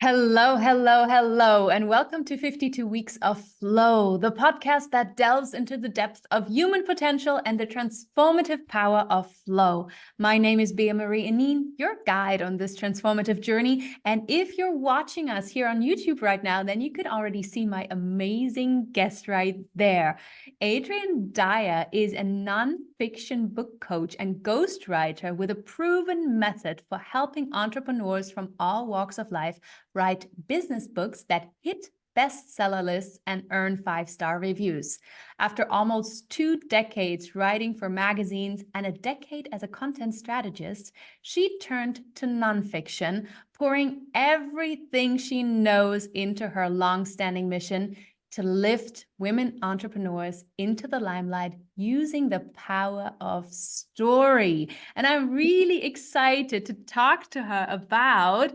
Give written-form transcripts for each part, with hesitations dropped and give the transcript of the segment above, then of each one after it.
Hello, hello, hello, and welcome to 52 Weeks of Flow, the podcast that delves into the depth of human potential and the transformative power of flow. My name is Bea-Marie Aning, your guide on this transformative journey. And if you're watching us here on YouTube right now, then you could already see my amazing guest right there. Adrienne Dyer is a nonfiction book coach and ghostwriter with a proven method for helping entrepreneurs from all walks of life write business books that hit bestseller lists and earn 5-star reviews. After almost 2 decades writing for magazines and a decade as a content strategist, she turned to nonfiction, pouring everything she knows into her long-standing mission to lift women entrepreneurs into the limelight using the power of story. And I'm really excited to talk to her about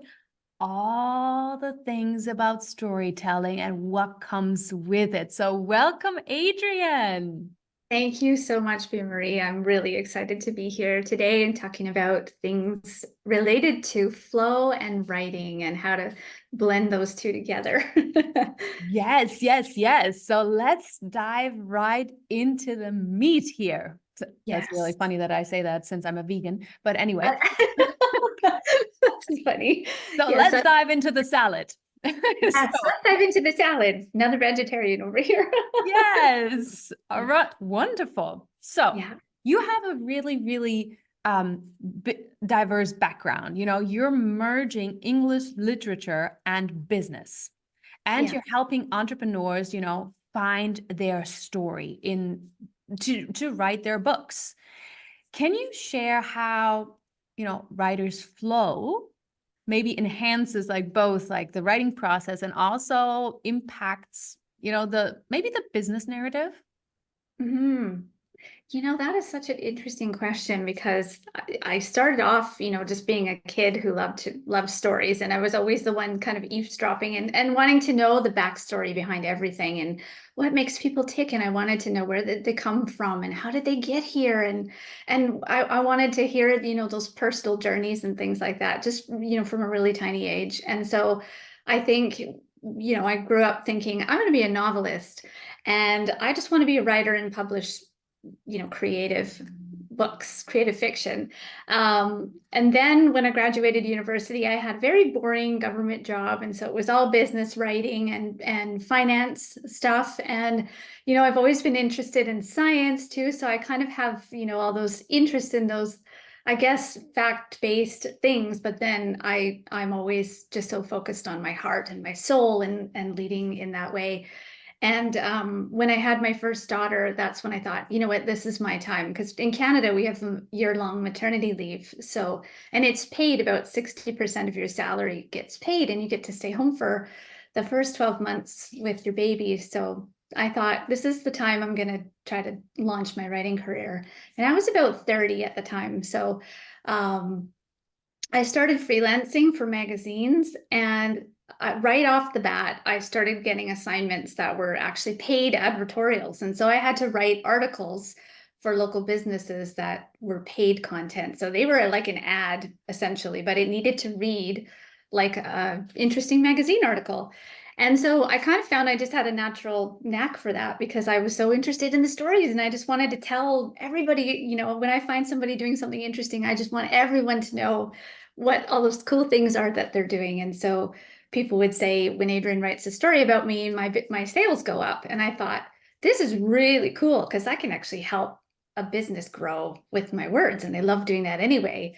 all the things about storytelling and what comes with it. So welcome, Adrienne. Thank you so much, Bea-Marie. I'm really excited to be here today and talking about things related to flow and writing and how to blend those two together. Yes, yes, yes. So let's dive right into the meat here. That's really Yes. funny that I say that since I'm a vegan, but anyway. That's funny. So Yes, let's dive into the salad. let's dive into the salad. Another vegetarian over here. Yes. All right. Wonderful. So Yeah. you have a really, really diverse background. You know, you're merging English literature and business, and Yeah. you're helping entrepreneurs, you know, find their story to write their books. Can you share how, you know, writers flow maybe enhances like both like the writing process and also impacts, you know, the maybe the business narrative? Hmm. That is such an interesting question because I started off, just being a kid who loved stories, and I was always the one kind of eavesdropping and wanting to know the backstory behind everything and what makes people tick. And I wanted to know where they come from and how did they get here, and I wanted to hear, those personal journeys and things like that, just from a really tiny age. And so I think, I grew up thinking I'm going to be a novelist, and I just want to be a writer and publish creative books, creative fiction. And then when I graduated university, I had a very boring government job. And so it was all business writing and finance stuff. And, I've always been interested in science too. So I kind of have, all those interests in those, I guess, fact-based things. But then I'm always just so focused on my heart and my soul and leading in that way. And when I had my first daughter, that's when I thought, you know what, this is my time. Because in Canada, we have year-long maternity leave. So, and it's paid, about 60% of your salary gets paid, and you get to stay home for the first 12 months with your baby. So I thought, this is the time I'm going to try to launch my writing career. And I was about 30 at the time. So um, I started freelancing for magazines, and right off the bat, I started getting assignments that were actually paid advertorials. And so I had to write articles for local businesses that were paid content. So they were like an ad essentially, but it needed to read like a interesting magazine article. And so I kind of found I just had a natural knack for that because I was so interested in the stories, and I just wanted to tell everybody, when I find somebody doing something interesting, I just want everyone to know what all those cool things are that they're doing. And so people would say, when Adrienne writes a story about me, my sales go up. And I thought, this is really cool because I can actually help a business grow with my words. And they love doing that anyway.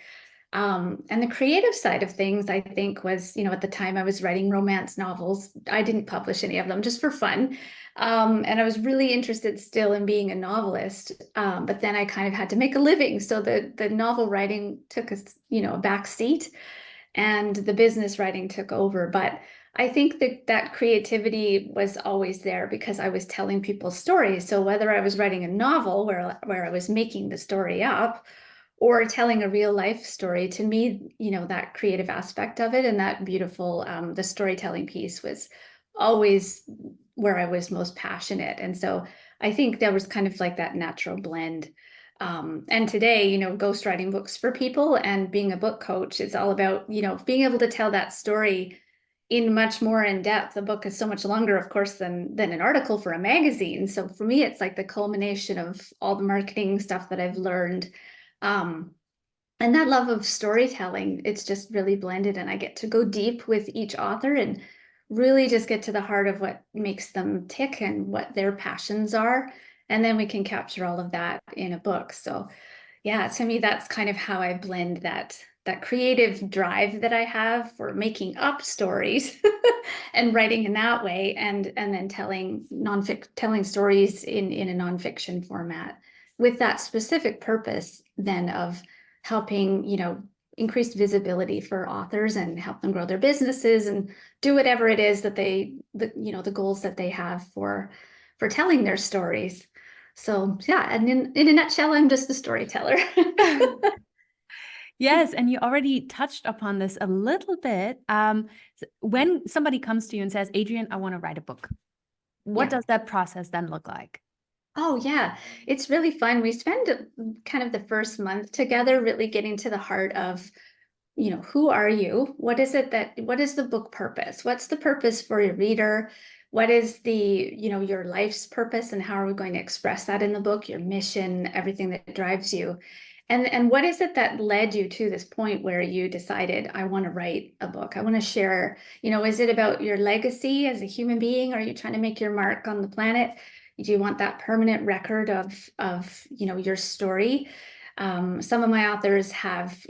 And the creative side of things, I think, was, at the time I was writing romance novels. I didn't publish any of them just for fun. And I was really interested still in being a novelist. But then I kind of had to make a living. So the novel writing took a back seat, and the business writing took over. But I think that creativity was always there because I was telling people stories. So whether I was writing a novel where I was making the story up, or telling a real life story, to me, that creative aspect of it and that beautiful, the storytelling piece was always where I was most passionate. And so I think there was kind of like that natural blend. And today, ghostwriting books for people and being a book coach, it's all about, being able to tell that story in much more in depth. The book is so much longer, of course, than an article for a magazine. So for me, it's like the culmination of all the marketing stuff that I've learned. And that love of storytelling, it's just really blended, and I get to go deep with each author and really just get to the heart of what makes them tick and what their passions are. And then we can capture all of that in a book. So yeah, to me, that's kind of how I blend that creative drive that I have for making up stories and writing in that way, and then telling stories in a nonfiction format with that specific purpose then of helping, increase visibility for authors and help them grow their businesses and do whatever it is that the goals that they have for telling their stories. So yeah, and in a nutshell, I'm just a storyteller. Yes, and you already touched upon this a little bit. When somebody comes to you and says, Adrienne, I want to write a book, what does that process then look like? Oh yeah, it's really fun. We spend kind of the first month together really getting to the heart of, who are you? What is the book purpose? What's the purpose for your reader? What is your life's purpose, and how are we going to express that in the book, your mission, everything that drives you? And what is it that led you to this point where you decided, I want to write a book? I want to share, is it about your legacy as a human being? Are you trying to make your mark on the planet? Do you want that permanent record of your story? Some of my authors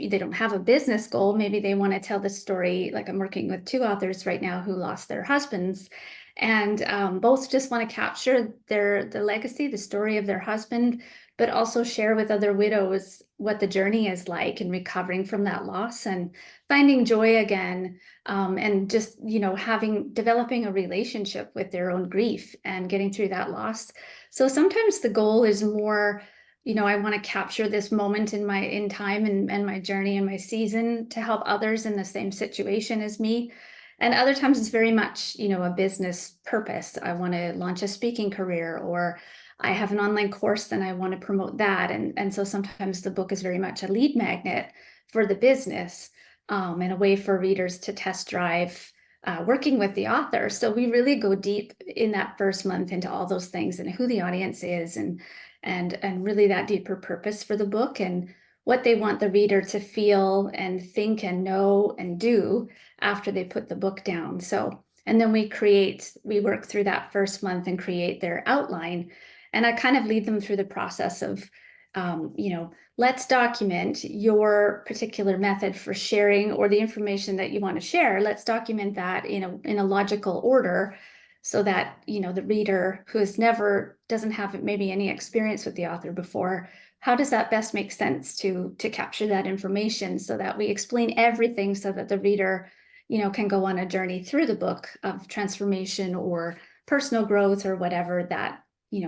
they don't have a business goal. Maybe they want to tell the story. Like I'm working with 2 authors right now who lost their husbands, and both just want to capture the legacy, the story of their husband, but also share with other widows what the journey is like in recovering from that loss and finding joy again, and just developing a relationship with their own grief and getting through that loss. So sometimes the goal is more, I want to capture this moment in time and my journey and my season to help others in the same situation as me. And other times it's very much, a business purpose. I want to launch a speaking career, or I have an online course and I want to promote that. And so sometimes the book is very much a lead magnet for the business, and a way for readers to test drive working with the author. So we really go deep in that first month into all those things and who the audience is, and really that deeper purpose for the book and what they want the reader to feel and think and know and do after they put the book down. So, and then we work through that first month and create their outline. And I kind of lead them through the process of, let's document your particular method for sharing or the information that you want to share. Let's document that in a logical order, so that, the reader who doesn't have maybe any experience with the author before, how does that best make sense to capture that information, so that we explain everything so that the reader, can go on a journey through the book of transformation or personal growth or whatever that,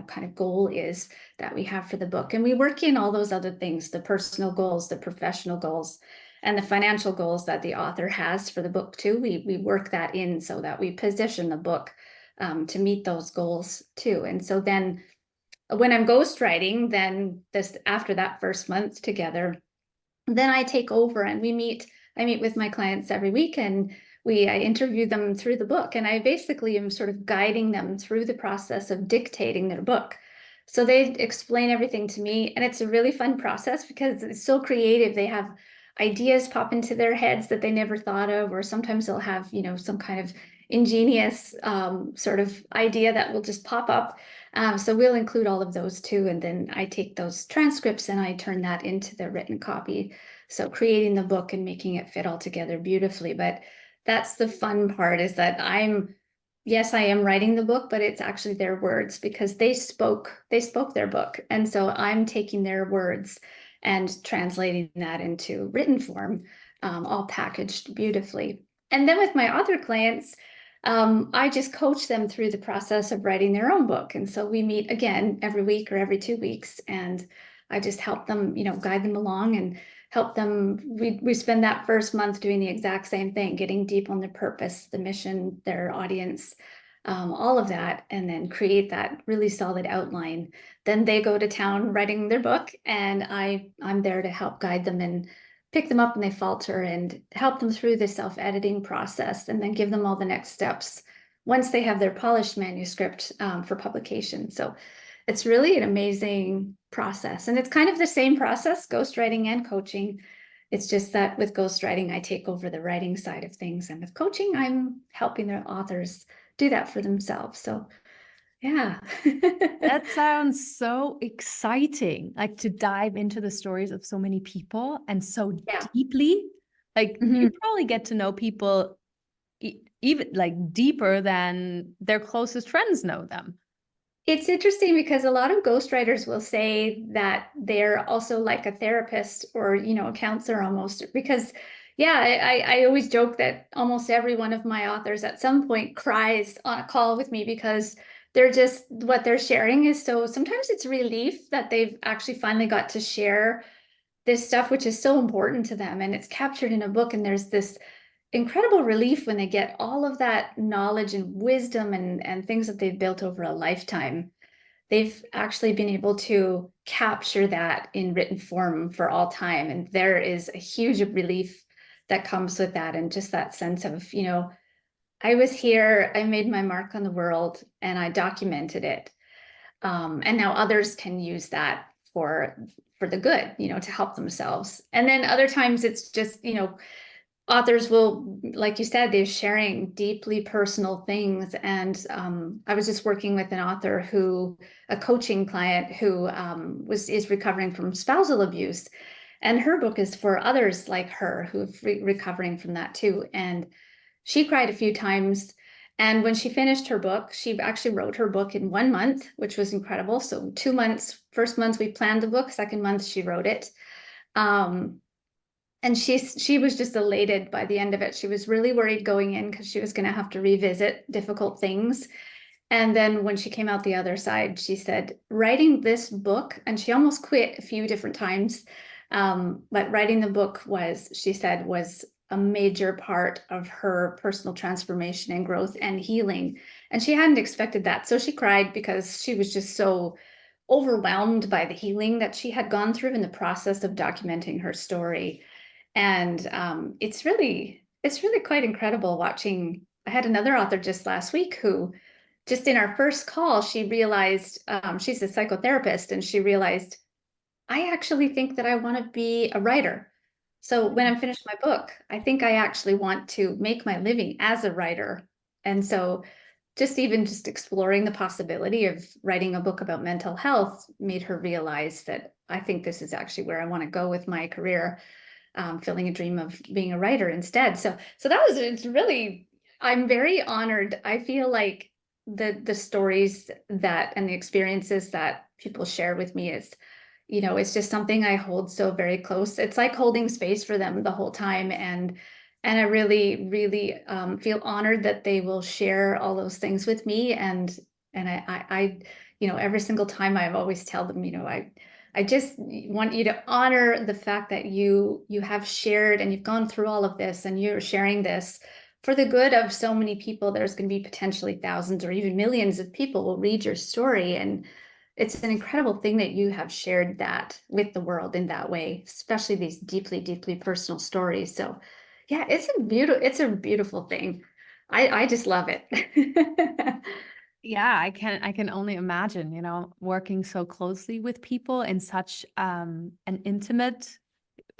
kind of goal is that we have for the book. And we work in all those other things, the personal goals, the professional goals, and the financial goals that the author has for the book too. We work that in so that we position the book to meet those goals too. And so then when I'm ghostwriting, then after that first month together, then I take over and I meet with my clients every week, and I interview them through the book, and I basically am sort of guiding them through the process of dictating their book. So they explain everything to me, and it's a really fun process because it's so creative. They have ideas pop into their heads that they never thought of, or sometimes they'll have, some kind of ingenious sort of idea that will just pop up. So we'll include all of those too. And then I take those transcripts and I turn that into the written copy. So creating the book and making it fit all together beautifully. But that's the fun part, is that yes, I am writing the book, but it's actually their words, because they spoke their book. And so I'm taking their words and translating that into written form, all packaged beautifully. And then with my other clients, I just coach them through the process of writing their own book. And so we meet again every week or every 2 weeks, and I just help them, guide them along and help them. We spend that first month doing the exact same thing, getting deep on their purpose, the mission, their audience, all of that, and then create that really solid outline. Then they go to town writing their book, and I'm there to help guide them and pick them up when they falter and help them through the self-editing process, and then give them all the next steps once they have their polished manuscript for publication. So it's really an amazing process. And it's kind of the same process, ghostwriting and coaching. It's just that with ghostwriting, I take over the writing side of things. And with coaching, I'm helping their authors do that for themselves. So yeah. That sounds so exciting, like to dive into the stories of so many people and so Yeah. deeply. Like you Mhm. probably get to know people even like deeper than their closest friends know them. It's interesting because a lot of ghostwriters will say that they're also like a therapist or, a counselor almost. Because, yeah, I always joke that almost every one of my authors at some point cries on a call with me because they're just, what they're sharing is so, sometimes it's relief that they've actually finally got to share this stuff, which is so important to them. And it's captured in a book. And there's this incredible relief when they get all of that knowledge and wisdom and things that they've built over a lifetime. They've actually been able to capture that in written form for all time. And there is a huge relief that comes with that. And just that sense of, I was here, I made my mark on the world, and I documented it. And now others can use that for the good, to help themselves. And then other times it's just, authors will, like you said, they're sharing deeply personal things. And I was just working with an author a coaching client who is recovering from spousal abuse. And her book is for others like her who are recovering from that too. And she cried a few times. And when she finished her book, she actually wrote her book in 1 month, which was incredible. So 2 months, first month we planned the book, second month she wrote it. Um, and she was just elated by the end of it. She was really worried going in because she was going to have to revisit difficult things. And then when she came out the other side, she said, writing this book, and she almost quit a few different times. But writing the book she said, was a major part of her personal transformation and growth and healing. And she hadn't expected that. So she cried because she was just so overwhelmed by the healing that she had gone through in the process of documenting her story. And it's really quite incredible watching. I had another author just last week who, just in our first call, she realized, she's a psychotherapist, and she realized, I actually think that I want to be a writer. So when I'm finished my book, I think I actually want to make my living as a writer. And so just exploring the possibility of writing a book about mental health made her realize that I think this is actually where I want to go with my career, filling a dream of being a writer instead. So it's really, I'm very honored. I feel like the stories that and the experiences that people share with me is, it's just something I hold so very close. It's like holding space for them the whole time. And I really, really feel honored that they will share all those things with me. And I, every single time I've always tell them, I just want you to honor the fact that you have shared and you've gone through all of this, and you're sharing this for the good of so many people. There's going to be potentially thousands or even millions of people will read your story. And it's an incredible thing that you have shared that with the world in that way, especially these deeply, deeply personal stories. So yeah, it's a beautiful thing. I just love it. Yeah, I can only imagine, working so closely with people in such an intimate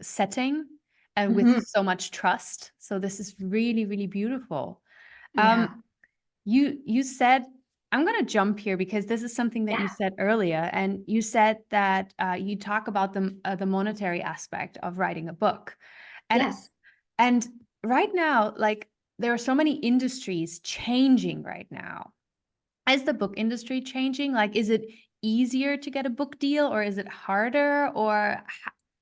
setting and with Mhm. so much trust. So this is really, really beautiful. Um, Yeah. you said, I'm going to jump here because this is something that you Yeah. said earlier, and you said that you talk about the monetary aspect of writing a book, and Yes. and right now, like there are so many industries changing right now. Is the book industry changing? Like, is it easier to get a book deal, or is it harder? Or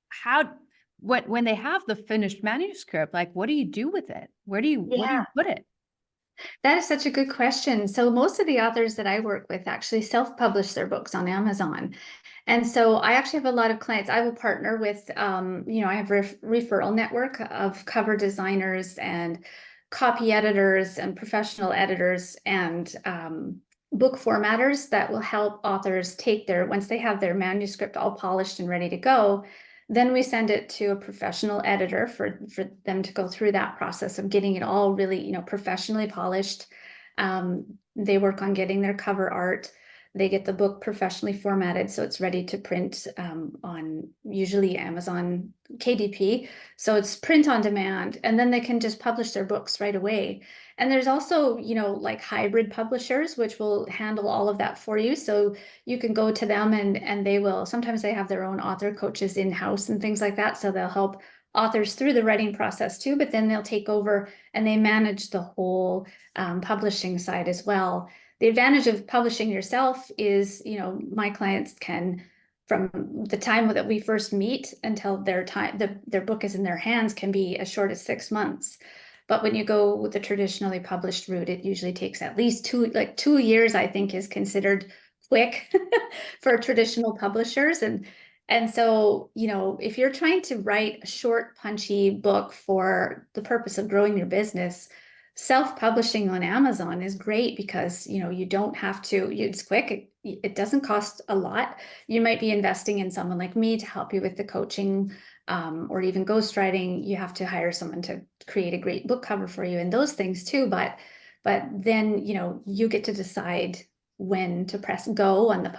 how, when they have the finished manuscript, like, what do you do with it? Where do you Yeah. put it? That is such a good question. So most of the authors that I work with actually self-publish their books on Amazon. And so I actually have a lot of clients. I will partner with, I have a referral network of cover designers and copy editors and professional editors and book formatters that will help authors take once they have their manuscript all polished and ready to go, Then we send it to a professional editor for them to go through that process of getting it all really, professionally polished. They work on getting their cover art. They get the book professionally formatted so it's ready to print on usually Amazon KDP. So it's print on demand, and then they can just publish their books right away. And there's also, like hybrid publishers, which will handle all of that for you. So you can go to them and they will, sometimes they have their own author coaches in-house and things like that. So they'll help authors through the writing process too, but then they'll take over and they manage the whole publishing side as well. The advantage of publishing yourself is, my clients can, from the time that we first meet until their book is in their hands, can be as short as 6 months. But when you go with the traditionally published route, it usually takes at least 2 years, I think, is considered quick for traditional publishers. And so, if you're trying to write a short, punchy book for the purpose of growing your business, self-publishing on Amazon is great because, you don't have to, it's quick. It doesn't cost a lot. You might be investing in someone like me to help you with the coaching, or even ghostwriting. You have to hire someone to create a great book cover for you and those things too. But then, you get to decide when to press go on the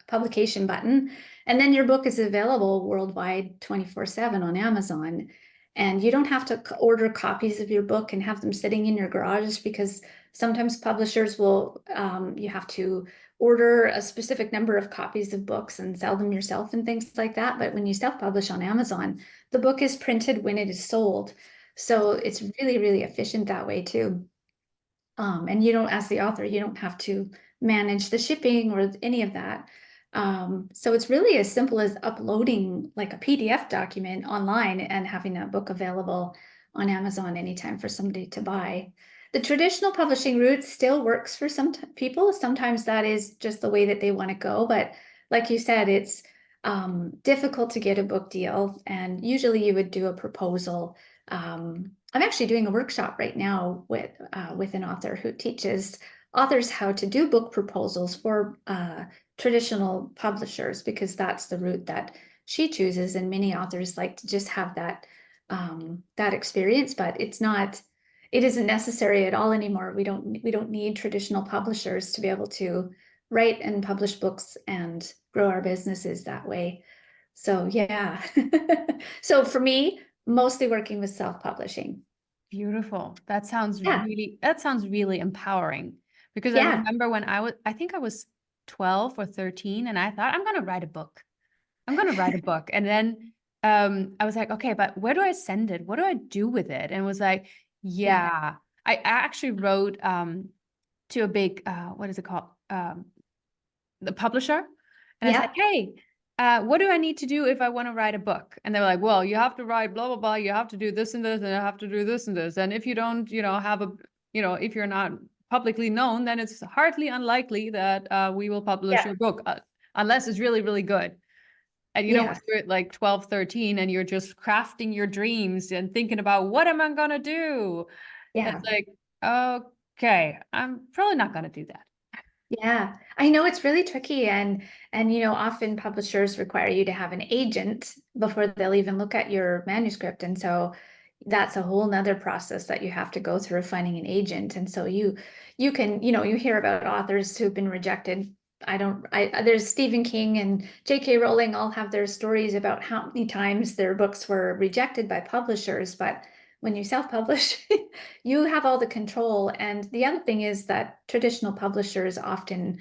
publication button. And then your book is available worldwide 24/7 on Amazon. And you don't have to order copies of your book and have them sitting in your garage, because sometimes publishers will, you have to order a specific number of copies of books and sell them yourself and things like that. But when you self-publish on Amazon, the book is printed when it is sold. So it's really, really efficient that way too. And you don't, as the author, you don't have to manage the shipping or any of that. So it's really as simple as uploading like a PDF document online and having that book available on Amazon anytime for somebody to buy. The traditional publishing route still works for some people. Sometimes that is just the way that they want to go. But like you said, it's difficult to get a book deal. And usually you would do a proposal. I'm actually doing a workshop right now with an author who teaches authors how to do book proposals for traditional publishers, because that's the route that she chooses. And many authors like to just have that experience, but it isn't necessary at all anymore. We don't need traditional publishers to be able to write and publish books and grow our businesses that way. So yeah. So for me, mostly working with self-publishing. Beautiful. That sounds Yeah. really empowering, because I Yeah. remember when I think I was 12 or 13, and I thought, I'm going to write a book. I'm going to write a book. And then I was like, okay, but where do I send it? What do I do with it? And it was like, Yeah. yeah, I actually wrote to a big, what is it called? The publisher. And I said, Yeah. hey, what do I need to do if I want to write a book? And they were like, well, you have to write blah, blah, blah. You have to do this and this, and you have to do this and this. And if you don't, have a, if you're not publicly known, then it's hardly unlikely that we will publish Yeah. your book, unless it's really, really good. And when Yeah. you're at like 12, 13, and you're just crafting your dreams and thinking about what am I going to do? Yeah. It's like, okay, I'm probably not going to do that. Yeah, I know it's really tricky, and often publishers require you to have an agent before they'll even look at your manuscript. And so that's a whole nother process that you have to go through, finding an agent. And so you can, you hear about authors who've been rejected. There's Stephen King and J.K. Rowling all have their stories about how many times their books were rejected by publishers, but when you self-publish, you have all the control. And the other thing is that traditional publishers often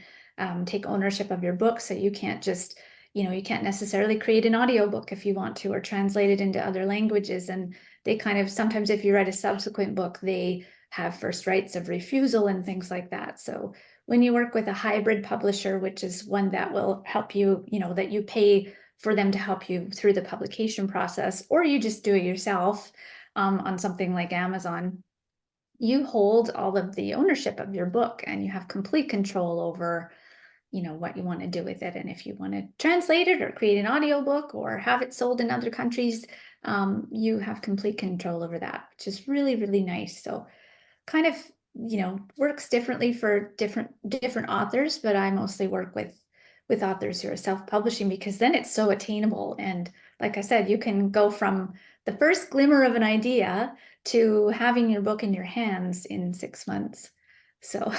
take ownership of your book. So you can't just, you can't necessarily create an audiobook if you want to, or translate it into other languages. And they kind of, sometimes if you write a subsequent book, they have first rights of refusal and things like that. So when you work with a hybrid publisher, which is one that will help you, that you pay for them to help you through the publication process, or you just do it yourself, on something like Amazon, you hold all of the ownership of your book and you have complete control over, what you want to do with it. And if you want to translate it or create an audiobook or have it sold in other countries, you have complete control over that, which is really, really nice. So kind of, works differently for different authors, but I mostly work with authors who are self-publishing, because then it's so attainable and like I said, you can go from the first glimmer of an idea to having your book in your hands in 6 months. So,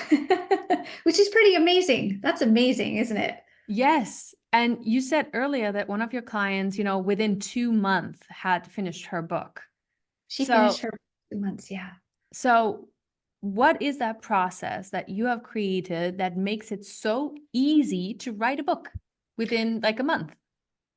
which is pretty amazing. That's amazing, isn't it? Yes. And you said earlier that one of your clients, within 2 months had finished her book. She So, finished her 2 months, yeah. so what is that process that you have created that makes it so easy to write a book within like a month?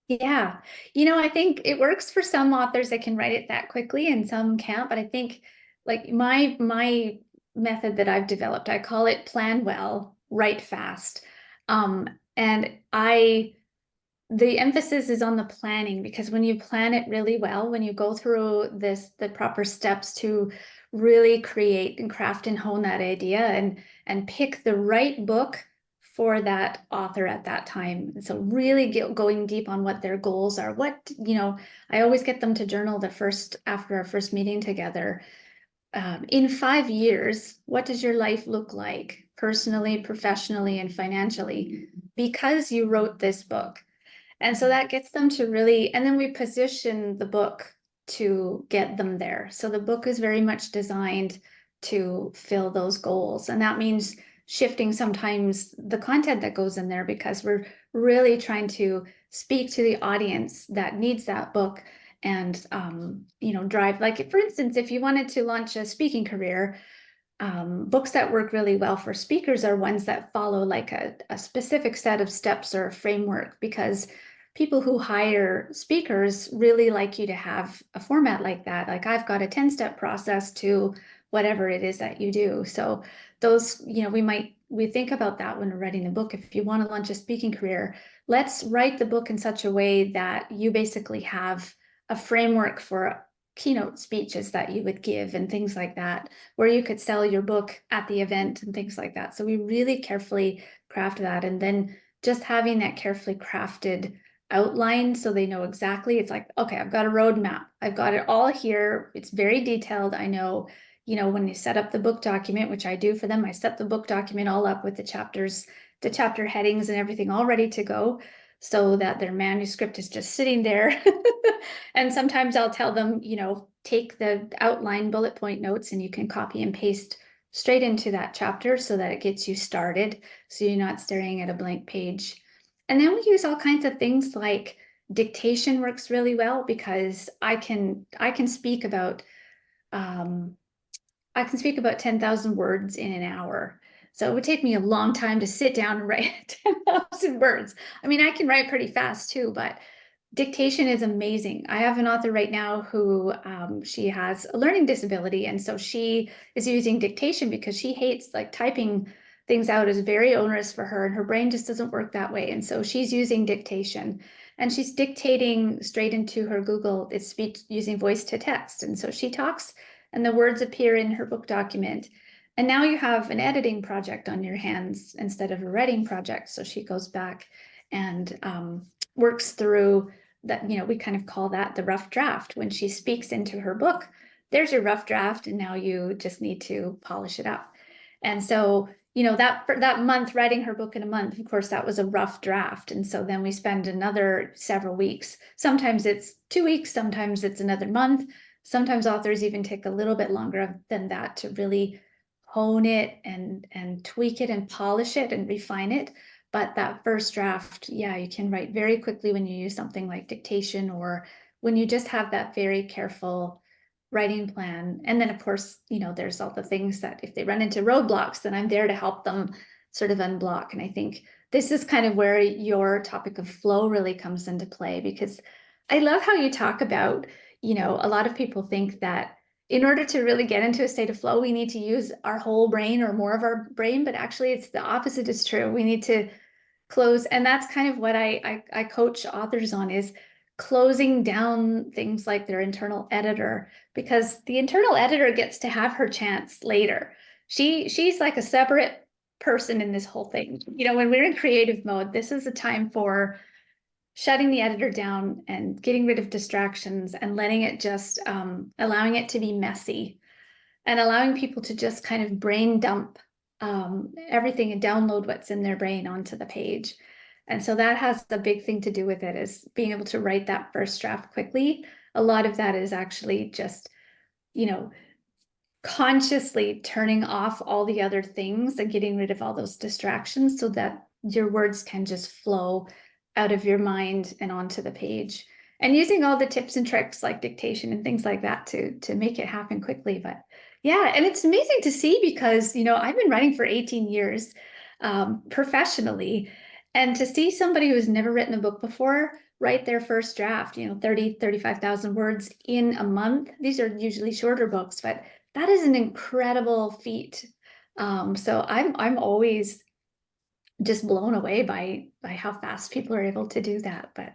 Yeah. I think it works for some authors that can write it that quickly and some can't, but I think like my method that I've developed, I call it plan well, write fast. And the emphasis is on the planning, because when you plan it really well, when you go through the proper steps to really create and craft and hone that idea and pick the right book for that author at that time. And so really going deep on what their goals are. I always get them to journal after our first meeting together. In 5 years, what does your life look like personally, professionally, and financially because you wrote this book? And so that gets them to really, and then we position the book to get them there. So the book is very much designed to fill those goals. And that means shifting sometimes the content that goes in there, because we're really trying to speak to the audience that needs that book and, drive. Like, for instance, if you wanted to launch a speaking career, books that work really well for speakers are ones that follow like a specific set of steps or a framework, because people who hire speakers really like you to have a format like that. Like, I've got a 10-step process to whatever it is that you do. So those, we think about that when we're writing the book. If you want to launch a speaking career, let's write the book in such a way that you basically have a framework for keynote speeches that you would give and things like that, where you could sell your book at the event and things like that. So we really carefully craft that. And then just having that carefully crafted outline so they know exactly, it's like, okay, I've got a roadmap. I've got it all here. It's very detailed. I know, when you set up the book document, which I do for them, I set the book document all up with the chapters, the chapter headings and everything all ready to go, so that their manuscript is just sitting there. And sometimes I'll tell them, take the outline bullet point notes and you can copy and paste straight into that chapter so that it gets you started, so you're not staring at a blank page. And then we use all kinds of things like dictation works really well, because I can speak about 10,000 words in an hour. So it would take me a long time to sit down and write 10,000 words. I mean, I can write pretty fast too, but dictation is amazing. I have an author right now who she has a learning disability, and so she is using dictation because she hates, like, typing things out is very onerous for her, and her brain just doesn't work that way. And so she's using dictation, and she's dictating straight into her Google It's speech using voice to text. And so she talks and the words appear in her book document. And now you have an editing project on your hands instead of a writing project. So she goes back and works through that. We kind of call that the rough draft. When she speaks into her book, there's your rough draft, and now you just need to polish it up. And so, that month, writing her book in a month, of course, that was a rough draft. And so then we spend another several weeks. Sometimes it's 2 weeks, sometimes it's another month. Sometimes authors even take a little bit longer than that to really hone it and tweak it and polish it and refine it. But that first draft, yeah, you can write very quickly when you use something like dictation, or when you just have that very careful writing plan. And then, of course, there's all the things that if they run into roadblocks, then I'm there to help them sort of unblock. And I think this is kind of where your topic of flow really comes into play, because I love how you talk about, a lot of people think that in order to really get into a state of flow, we need to use our whole brain or more of our brain, but actually it's the opposite is true. We need to close. And that's kind of what I coach authors on, is closing down things like their internal editor, because the internal editor gets to have her chance later. She's like a separate person in this whole thing. When we're in creative mode, this is a time for shutting the editor down and getting rid of distractions and letting it just allowing it to be messy, and allowing people to just kind of brain dump everything and download what's in their brain onto the page. And so that has a big thing to do with it, is being able to write that first draft quickly. A lot of that is actually just, you know, consciously turning off all the other things and getting rid of all those distractions so that your words can just flow out of your mind and onto the page, and using all the tips and tricks like dictation and things like that to make it happen quickly. But yeah, and it's amazing to see, because, I've been writing for 18 years professionally, and to see somebody who's never written a book before write their first draft, 35,000 words in a month. These are usually shorter books, but that is an incredible feat. So I'm always just blown away by how fast people are able to do that. But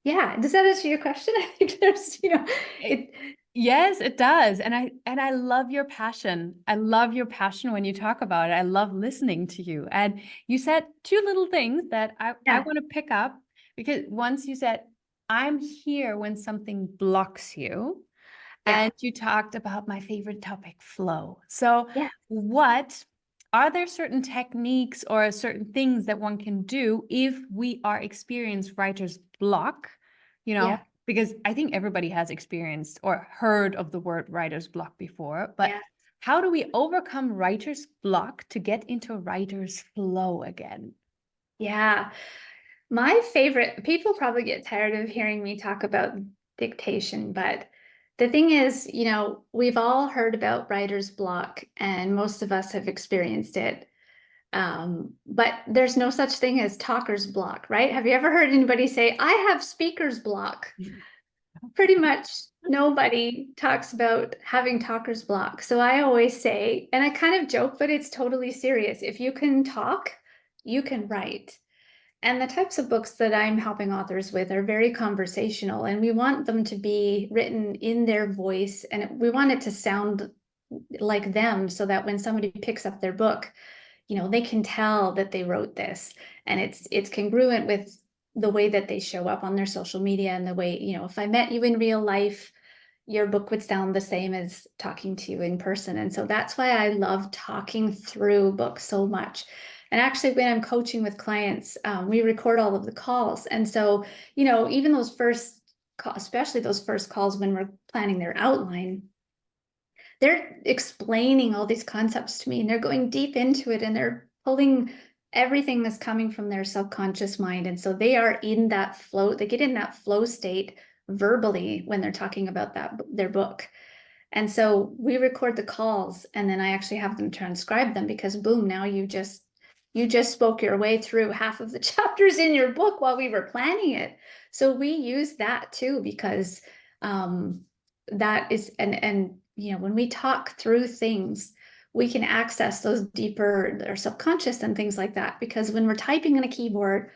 yeah, does that answer your question? I think there's, it. Yes, it does. And I love your passion. I love your passion when you talk about it. I love listening to you. And you said two little things that I Yeah, want to pick up, because once you said, I'm here when something blocks you. yeah, And you talked about my favorite topic, flow. So yeah, are there certain techniques or certain things that one can do if we are experienced writer's block? yeah, Because I think everybody has experienced or heard of the word writer's block before, but yeah. how do we overcome writer's block to get into writer's flow again? Yeah. My favorite, people probably get tired of hearing me talk about dictation, but the thing is, we've all heard about writer's block, and most of us have experienced it. But there's no such thing as talker's block, right? Have you ever heard anybody say, I have speaker's block? Pretty much nobody talks about having talker's block. So I always say, and I kind of joke, but it's totally serious. If you can talk, you can write. And the types of books that I'm helping authors with are very conversational, and we want them to be written in their voice, and we want it to sound like them, so that when somebody picks up their book, they can tell that they wrote this, and it's congruent with the way that they show up on their social media, and the way, if I met you in real life, your book would sound the same as talking to you in person. And so that's why I love talking through books so much. And actually, when I'm coaching with clients, we record all of the calls. And so, even those first, especially those first calls when we're planning their outline, they're explaining all these concepts to me, and they're going deep into it, and they're pulling everything that's coming from their subconscious mind. And so they are in that flow, they get in that flow state verbally when they're talking about their book. And so we record the calls, and then I actually have them transcribe them, because boom, now you just spoke your way through half of the chapters in your book while we were planning it. So we use that too, because that is, and when we talk through things, we can access those deeper or subconscious and things like that. Because when we're typing on a keyboard,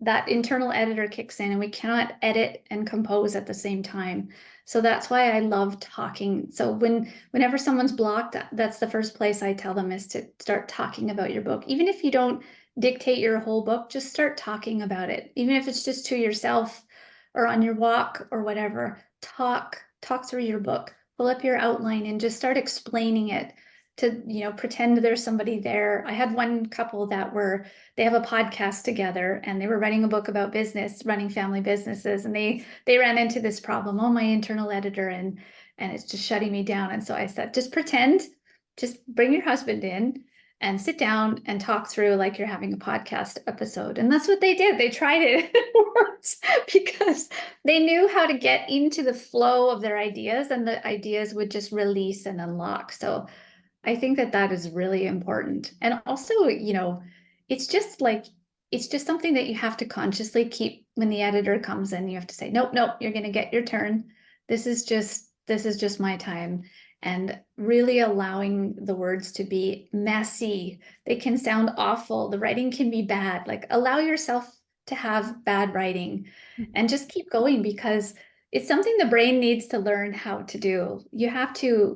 that internal editor kicks in, and we cannot edit and compose at the same time. So that's why I love talking. So whenever someone's blocked, that's the first place I tell them, is to start talking about your book. Even if you don't dictate your whole book, just start talking about it. Even if it's just to yourself or on your walk or whatever, talk through your book, pull up your outline and just start explaining it, to, pretend there's somebody there. I had one couple that they have a podcast together, and they were writing a book about business, running family businesses. And they ran into this problem. Oh, my internal editor, and it's just shutting me down. And so I said, just pretend, just bring your husband in and sit down and talk through like you're having a podcast episode. And that's what they did. They tried it. It worked, because they knew how to get into the flow of their ideas, and the ideas would just release and unlock. So I think that is really important. And also, it's just something that you have to consciously keep. When the editor comes in, you have to say, nope, nope, you're going to get your turn. This is just my time. And really allowing the words to be messy. They can sound awful. The writing can be bad. Like, allow yourself to have bad writing, and just keep going, because it's something the brain needs to learn how to do. You have to,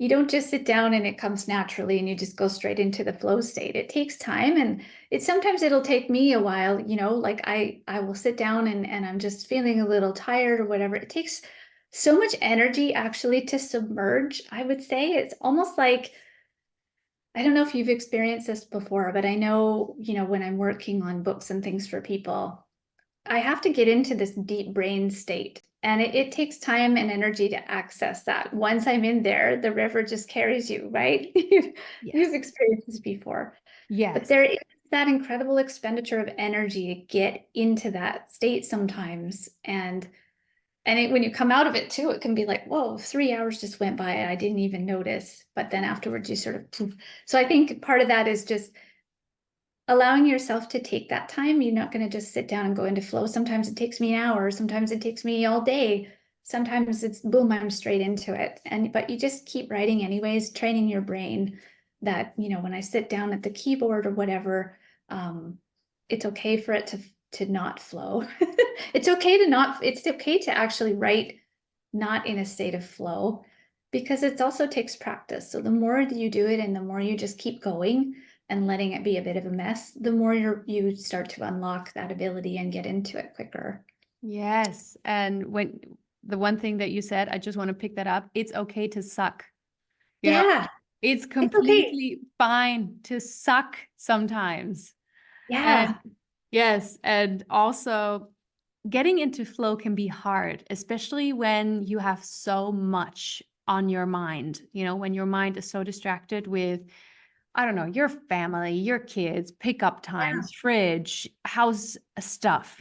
you don't just sit down and it comes naturally and you just go straight into the flow state. It takes time, and sometimes it'll take me a while, like I will sit down and I'm just feeling a little tired or whatever. It takes so much energy actually to submerge, I would say. It's almost like I don't know if you've experienced this before, but I know, when I'm working on books and things for people, I have to get into this deep brain state. And it takes time and energy to access that. Once I'm in there, the river just carries you, right? You've Yes. experienced this before. But Yes. there is that incredible expenditure of energy to get into that state sometimes. And when you come out of it too, it can be like, whoa, 3 hours just went by and I didn't even notice. But then afterwards, you sort of poof. So I think part of that is just allowing yourself to take that time. You're not going to just sit down and go into flow. Sometimes it takes me an hour. Sometimes it takes me all day. Sometimes it's boom, I'm straight into it. But you just keep writing anyways, training your brain that, when I sit down at the keyboard or whatever, it's okay for it to not flow. It's okay to actually write not in a state of flow, because it also takes practice. So the more you do it and the more you just keep going and letting it be a bit of a mess, the more you start to unlock that ability and get into it quicker. Yes. And when the one thing that you said, I just want to pick that up. It's okay to suck. You know, Yeah, it's it's okay. completely fine to suck sometimes. And Yeah, yes, and also getting into flow can be hard, especially when you have so much on your mind. When your mind is so distracted with, I don't know, your family, your kids, pickup yeah, times, fridge, house stuff,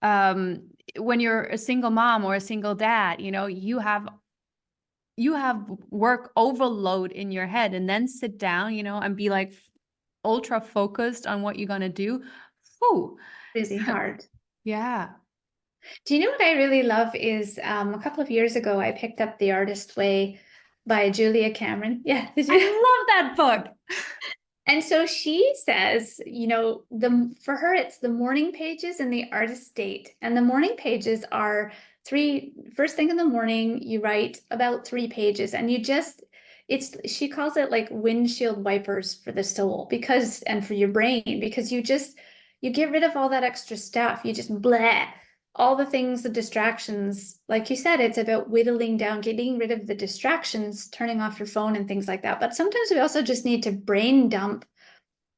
um, when you're a single mom or a single dad, you have work overload in your head, and then sit down, and be like ultra focused on what you're going to do. Whew. really hard. Yeah. Do you know what I really love is a couple of years ago, I picked up The Artist Way by Julia Cameron. Yeah, did I you? love that book. And so she says, for her, it's the morning pages and the artist date. And the morning pages are first thing in the morning, you write about 3 pages and she calls it like windshield wipers for the soul, and for your brain, because you get rid of all that extra stuff. You just blah, all the things, the distractions. Like you said, it's about whittling down, getting rid of the distractions, turning off your phone and things like that. But sometimes we also just need to brain dump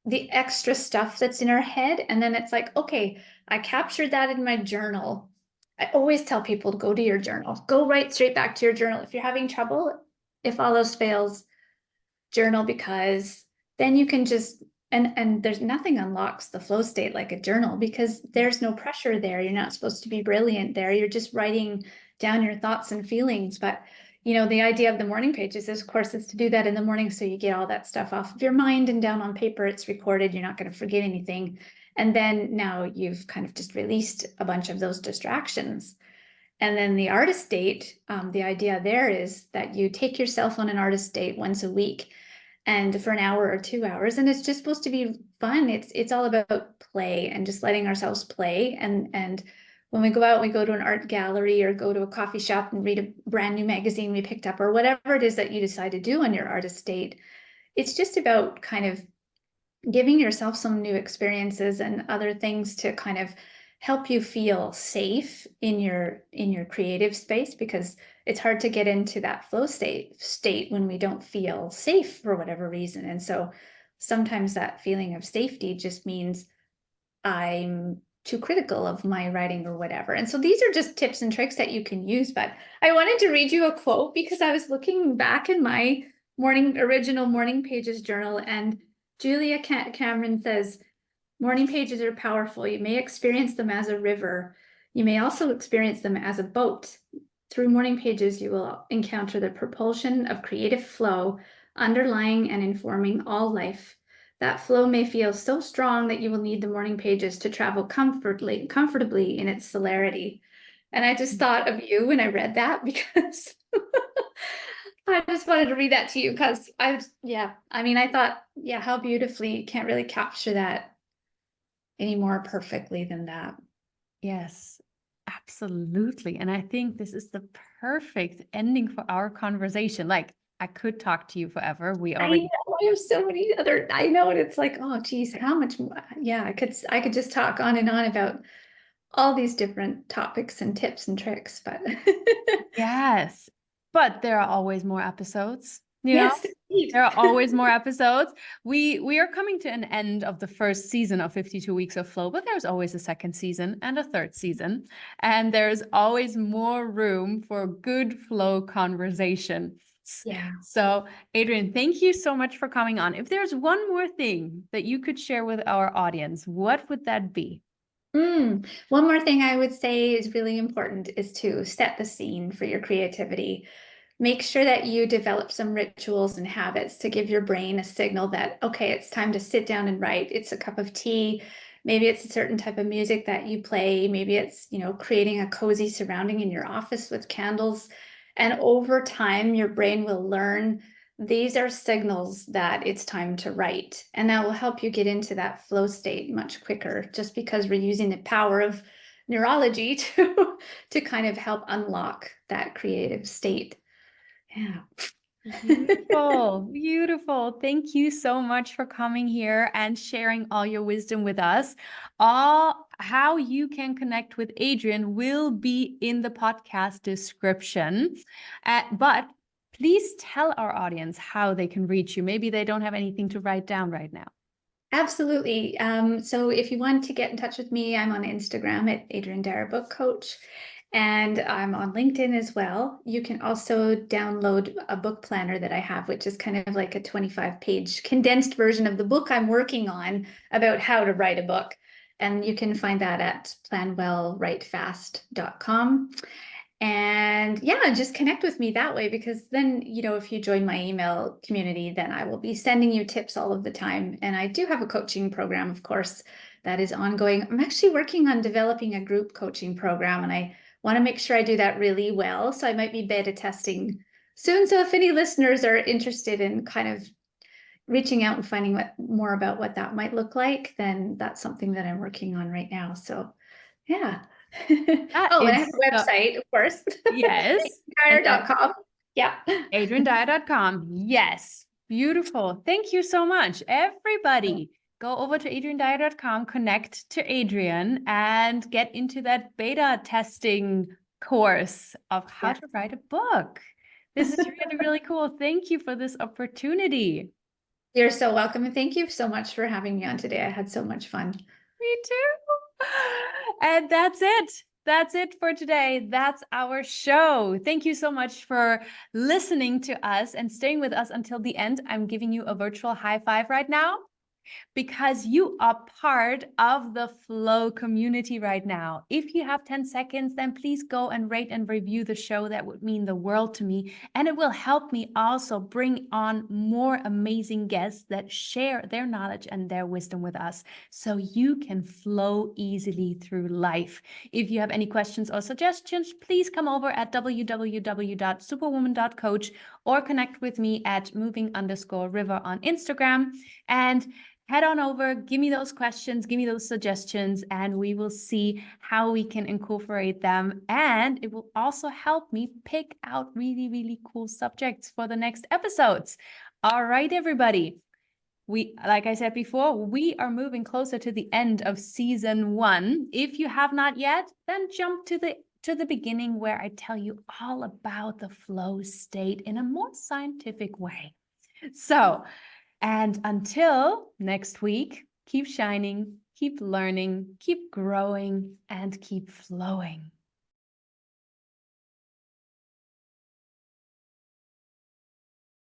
the extra stuff that's in our head. And then it's like, okay, I captured that in my journal. I always tell people to go to your journal, go right straight back to your journal. If you're having trouble, if all else fails, journal, because then you can just and there's nothing unlocks the flow state like a journal, because there's no pressure there. You're not supposed to be brilliant there. You're just writing down your thoughts and feelings. But the idea of the morning pages is, of course, it's to do that in the morning so you get all that stuff off of your mind and down on paper. It's recorded. You're not going to forget anything. And then now you've kind of just released a bunch of those distractions. And then the artist date, the idea there is that you take yourself on an artist date once a week, and for an hour or 2 hours, and it's just supposed to be fun. It's all about play and just letting ourselves play. And when we go out, we go to an art gallery or go to a coffee shop and read a brand new magazine we picked up, or whatever it is that you decide to do on your artist date. It's just about kind of giving yourself some new experiences and other things to kind of help you feel safe in your creative space, because it's hard to get into that flow state when we don't feel safe for whatever reason. And so sometimes that feeling of safety just means I'm too critical of my writing or whatever. And so these are just tips and tricks that you can use. But I wanted to read you a quote because I was looking back in my original morning pages journal, and Julia Cameron says, morning pages are powerful. You may experience them as a river. You may also experience them as a boat. Through morning pages, you will encounter the propulsion of creative flow underlying and informing all life. That flow may feel so strong that you will need the morning pages to travel comfortably in its celerity. And I just thought of you when I read that, because I just wanted to read that to you, because I thought, yeah, how beautifully, can't really capture that any more perfectly than that. Yes, absolutely. And I think this is the perfect ending for our conversation. Like, I could talk to you forever. We I already, know, I have so many other, I know, and it's like, oh geez, how much more? Yeah, I could just talk on and on about all these different topics and tips and tricks, but yes, but there are always more episodes. You know, Yes, indeed. there are always more episodes. We are coming to an end of the first season of 52 Weeks of Flow, but there's always a second season and a third season. And there's always more room for good flow conversation. Yeah. So, Adrienne, thank you so much for coming on. If there's one more thing that you could share with our audience, what would that be? One more thing I would say is really important is to set the scene for your creativity. Make sure that you develop some rituals and habits to give your brain a signal that, okay, it's time to sit down and write. It's a cup of tea. Maybe it's a certain type of music that you play. Maybe it's, creating a cozy surrounding in your office with candles. And over time, your brain will learn these are signals that it's time to write. And that will help you get into that flow state much quicker, just because we're using the power of neurology to kind of help unlock that creative state. Yeah. Beautiful, beautiful. Thank you so much for coming here and sharing all your wisdom with us. All how you can connect with Adrienne will be in the podcast description. But please tell our audience how they can reach you. Maybe they don't have anything to write down right now. Absolutely. So if you want to get in touch with me, I'm on Instagram at Adrienne Dyer Book Coach, and I'm on LinkedIn as well. You can also download a book planner that I have, which is kind of like a 25-page condensed version of the book I'm working on about how to write a book. And you can find that at planwellwritefast.com. And yeah, just connect with me that way, because then, if you join my email community, then I will be sending you tips all of the time. And I do have a coaching program, of course, that is ongoing. I'm actually working on developing a group coaching program, and I want to make sure I do that really well. So I might be beta testing soon. So if any listeners are interested in kind of reaching out and finding more about what that might look like, then that's something that I'm working on right now. So yeah. That Oh, and I have is a website, of course. yes. And that's Dyer.com. Yeah. adriennedyer.com. Yes. Beautiful. Thank you so much. Everybody, go over to adriennedyer.com, connect to Adrienne, and get into that beta testing course of how to write a book. This is really, really cool. Thank you for this opportunity. You're so welcome. And thank you so much for having me on today. I had so much fun. Me too. And that's it. That's it for today. That's our show. Thank you so much for listening to us and staying with us until the end. I'm giving you a virtual high five right now, because you are part of the Flow community right now. If you have 10 seconds, then please go and rate and review the show. That would mean the world to me. And it will help me also bring on more amazing guests that share their knowledge and their wisdom with us, so you can flow easily through life. If you have any questions or suggestions, please come over at www.superwoman.coach or connect with me at moving_river on Instagram. And head on over, give me those questions, give me those suggestions, and we will see how we can incorporate them. And it will also help me pick out really, really cool subjects for the next episodes. All right, everybody. Like I said before, we are moving closer to the end of season 1. If you have not yet, then jump to the beginning, where I tell you all about the flow state in a more scientific way. So, and until next week, keep shining, keep learning, keep growing, and keep flowing.